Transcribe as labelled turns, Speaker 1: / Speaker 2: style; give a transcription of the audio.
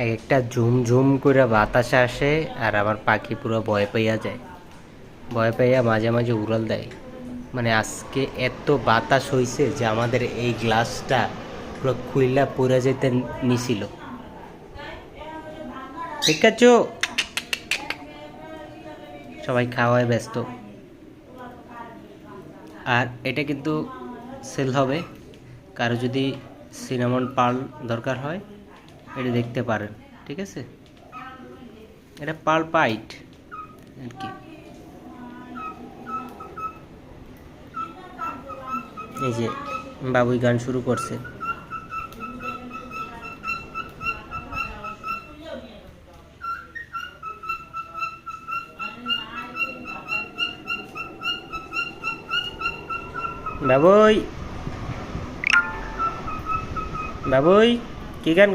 Speaker 1: এক একটা ঝুম ঝুম করে বাতাস আসে আর আমার পাখি পুরো ভয় পাইয়া যায়, ভয় পাইয়া মাঝে মাঝে উড়াল দেয়। মানে আজকে এত বাতাস হইছে যে আমাদের এই গ্লাসটা পুরো খুইলা পড়ে যেতে নিছিল। ঠিক আছে, সবাই খাওয়ায় ব্যস্ত। আর এটা কিন্তু সেল হবে, কারো যদি সিনামন পার্ল দরকার হয় এটা দেখতে পারেন। ঠিক আছে, এটা পার্ল পাইট আর কি। এই যে বাবুই গান শুরু করছে। বাবুই, বাবুই, কি গান